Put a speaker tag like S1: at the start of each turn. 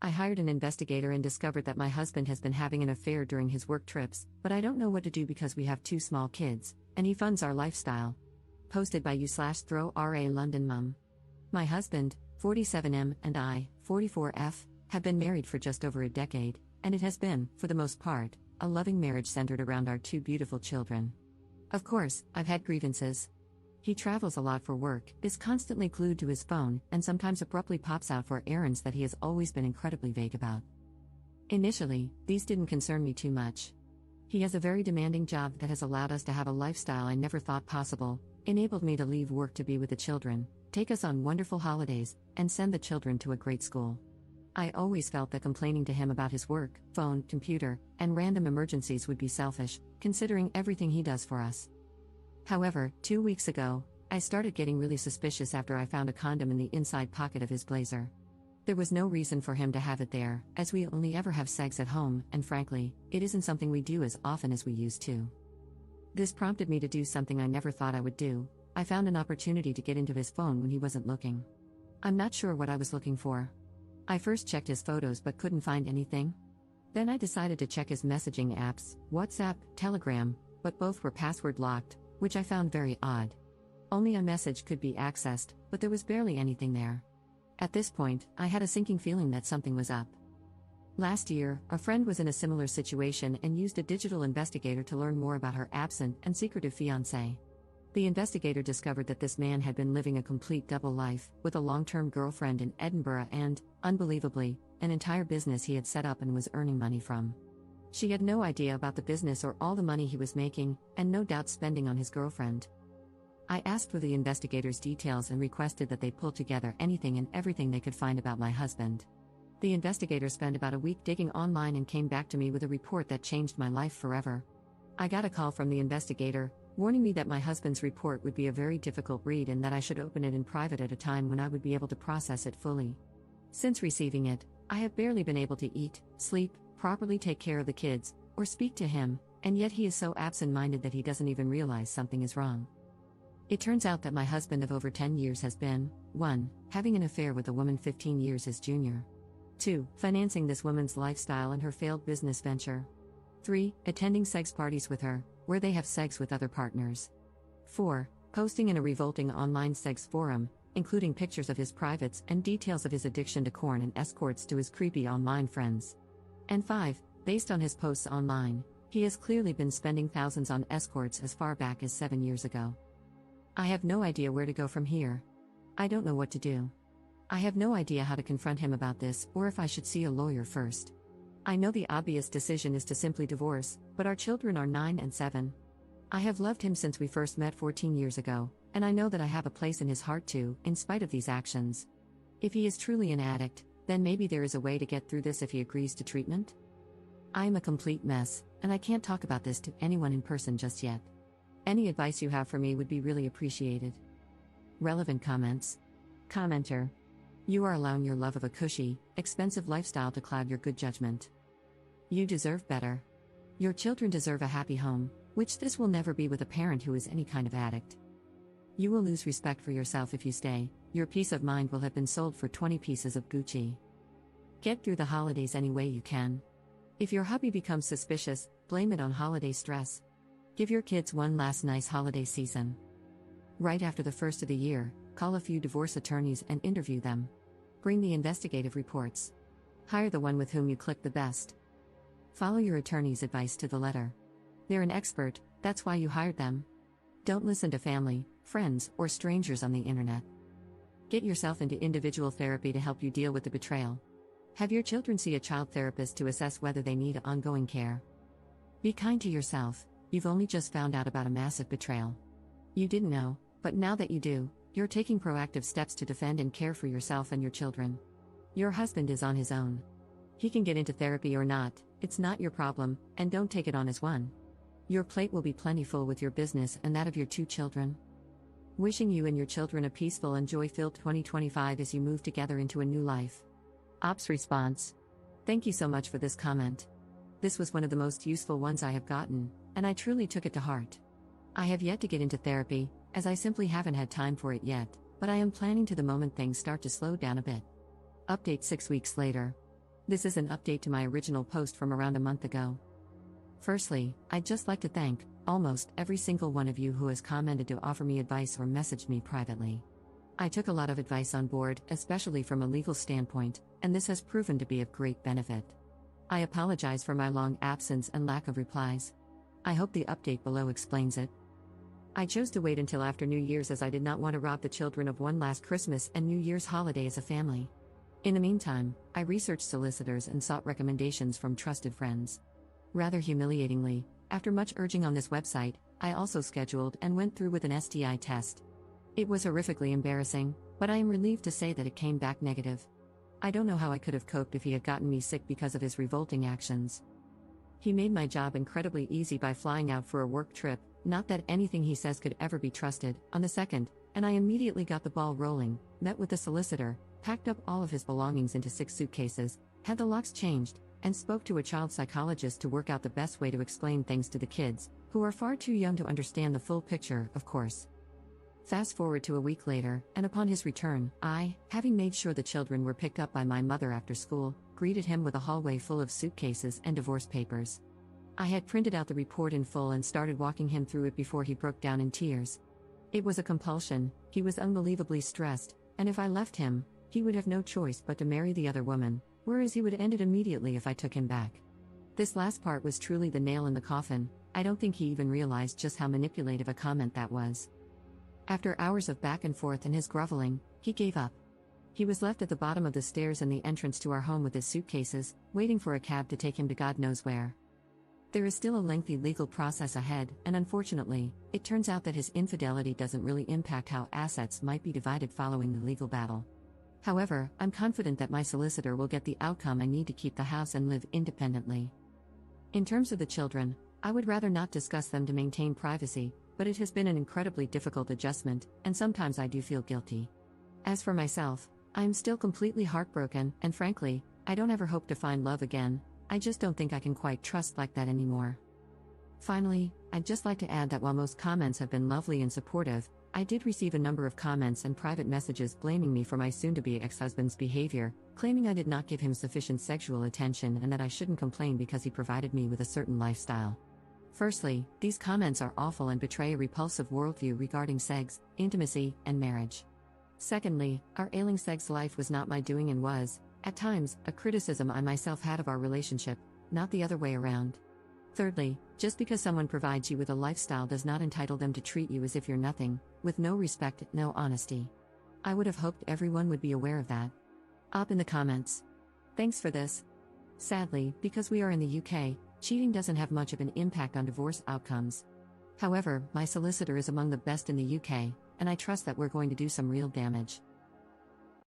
S1: I hired an investigator and discovered that my husband has been having an affair during his work trips, but I don't know what to do because we have two small kids, and he funds our lifestyle. Posted by u/throw-ra London mum. My husband, 47M, and I, 44F, have been married for just over a decade, and it has been, for the most part, a loving marriage centered around our two beautiful children. Of course, I've had grievances. He travels a lot for work, is constantly glued to his phone, and sometimes abruptly pops out for errands that he has always been incredibly vague about. Initially, these didn't concern me too much. He has a very demanding job that has allowed us to have a lifestyle I never thought possible, enabled me to leave work to be with the children, take us on wonderful holidays, and send the children to a great school. I always felt that complaining to him about his work, phone, computer, and random emergencies would be selfish, considering everything he does for us. However, 2 weeks ago, I started getting really suspicious after I found a condom in the inside pocket of his blazer. There was no reason for him to have it there, as we only ever have sex at home, and frankly, it isn't something we do as often as we used to. This prompted me to do something I never thought I would do. I found an opportunity to get into his phone when he wasn't looking. I'm not sure what I was looking for. I first checked his photos but couldn't find anything. Then I decided to check his messaging apps, WhatsApp, Telegram, but both were password locked, which I found very odd. Only a message could be accessed, but there was barely anything there. At this point, I had a sinking feeling that something was up. Last year, a friend was in a similar situation and used a digital investigator to learn more about her absent and secretive fiancé. The investigator discovered that this man had been living a complete double life, with a long-term girlfriend in Edinburgh and, unbelievably, an entire business he had set up and was earning money from. She had no idea about the business or all the money he was making, and no doubt spending on his girlfriend. I asked for the investigator's details and requested that they pull together anything and everything they could find about my husband. The investigator spent about a week digging online and came back to me with a report that changed my life forever. I got a call from the investigator, warning me that my husband's report would be a very difficult read and that I should open it in private at a time when I would be able to process it fully. Since receiving it, I have barely been able to eat, sleep, properly take care of the kids, or speak to him, and yet he is so absent-minded that he doesn't even realize something is wrong. It turns out that my husband of over 10 years has been, 1. Having an affair with a woman 15 years his junior. 2. Financing this woman's lifestyle and her failed business venture. 3. Attending sex parties with her, where they have sex with other partners. 4. Posting in a revolting online sex forum, including pictures of his privates and details of his addiction to porn and escorts to his creepy online friends. And 5. Based on his posts online, he has clearly been spending thousands on escorts as far back as 7 years ago. I have no idea where to go from here. I don't know what to do. I have no idea how to confront him about this or if I should see a lawyer first. I know the obvious decision is to simply divorce, but our children are 9 and 7. I have loved him since we first met 14 years ago, and I know that I have a place in his heart too, in spite of these actions. If he is truly an addict, then maybe there is a way to get through this if he agrees to treatment? I am a complete mess, and I can't talk about this to anyone in person just yet. Any advice you have for me would be really appreciated. Relevant comments. Commenter. You are allowing your love of a cushy, expensive lifestyle to cloud your good judgment. You deserve better. Your children deserve a happy home, which this will never be with a parent who is any kind of addict. You will lose respect for yourself if you stay. Your peace of mind will have been sold for 20 pieces of Gucci. Get through the holidays any way you can. If your hubby becomes suspicious, blame it on holiday stress. Give your kids one last nice holiday season. Right after the first of the year, call a few divorce attorneys and interview them. Bring the investigative reports. Hire the one with whom you click the best. Follow your attorney's advice to the letter. They're an expert, that's why you hired them. Don't listen to family, friends, or strangers on the internet. Get yourself into individual therapy to help you deal with the betrayal. Have your children see a child therapist to assess whether they need ongoing care. Be kind to yourself, you've only just found out about a massive betrayal. You didn't know, but now that you do, you're taking proactive steps to defend and care for yourself and your children. Your husband is on his own. He can get into therapy or not, it's not your problem, and don't take it on as one. Your plate will be plentiful with your business and that of your 2 children. Wishing you and your children a peaceful and joy-filled 2025 as you move together into a new life. Ops response. Thank you so much for this comment. This was one of the most useful ones I have gotten, and I truly took it to heart. I have yet to get into therapy, as I simply haven't had time for it yet, but I am planning to the moment things start to slow down a bit. Update 6 weeks later. This is an update to my original post from around a month ago. Firstly, I'd just like to thank almost every single one of you who has commented to offer me advice or messaged me privately. I took a lot of advice on board, especially from a legal standpoint, and this has proven to be of great benefit. I apologize for my long absence and lack of replies. I hope the update below explains it. I chose to wait until after New Year's as I did not want to rob the children of one last Christmas and New Year's holiday as a family. In the meantime, I researched solicitors and sought recommendations from trusted friends. Rather humiliatingly, after much urging on this website, I also scheduled and went through with an STI test. It was horrifically embarrassing, but I am relieved to say that it came back negative. I don't know how I could have coped if he had gotten me sick because of his revolting actions. He made my job incredibly easy by flying out for a work trip, not that anything he says could ever be trusted, on the 2nd, and I immediately got the ball rolling, met with the solicitor, packed up all of his belongings into 6 suitcases, had the locks changed, and spoke to a child psychologist to work out the best way to explain things to the kids, who are far too young to understand the full picture, of course. Fast forward to a week later, and upon his return, I, having made sure the children were picked up by my mother after school, greeted him with a hallway full of suitcases and divorce papers. I had printed out the report in full and started walking him through it before he broke down in tears. It was a compulsion, he was unbelievably stressed, and if I left him, he would have no choice but to marry the other woman, whereas he would end it immediately if I took him back. This last part was truly the nail in the coffin. I don't think he even realized just how manipulative a comment that was. After hours of back and forth and his groveling, he gave up. He was left at the bottom of the stairs in the entrance to our home with his suitcases, waiting for a cab to take him to God knows where. There is still a lengthy legal process ahead, and unfortunately, it turns out that his infidelity doesn't really impact how assets might be divided following the legal battle. However, I'm confident that my solicitor will get the outcome I need to keep the house and live independently. In terms of the children, I would rather not discuss them to maintain privacy, but it has been an incredibly difficult adjustment, and sometimes I do feel guilty. As for myself, I am still completely heartbroken, and frankly, I don't ever hope to find love again. I just don't think I can quite trust like that anymore. Finally, I'd just like to add that while most comments have been lovely and supportive, I did receive a number of comments and private messages blaming me for my soon-to-be ex-husband's behavior, claiming I did not give him sufficient sexual attention and that I shouldn't complain because he provided me with a certain lifestyle. Firstly, these comments are awful and betray a repulsive worldview regarding sex, intimacy, and marriage. Secondly, our ailing sex life was not my doing and was, at times, a criticism I myself had of our relationship, not the other way around. Thirdly, just because someone provides you with a lifestyle does not entitle them to treat you as if you're nothing, with no respect, no honesty. I would have hoped everyone would be aware of that. Up in the comments. Thanks for this. Sadly, because we are in the UK, cheating doesn't have much of an impact on divorce outcomes. However, my solicitor is among the best in the UK, and I trust that we're going to do some real damage.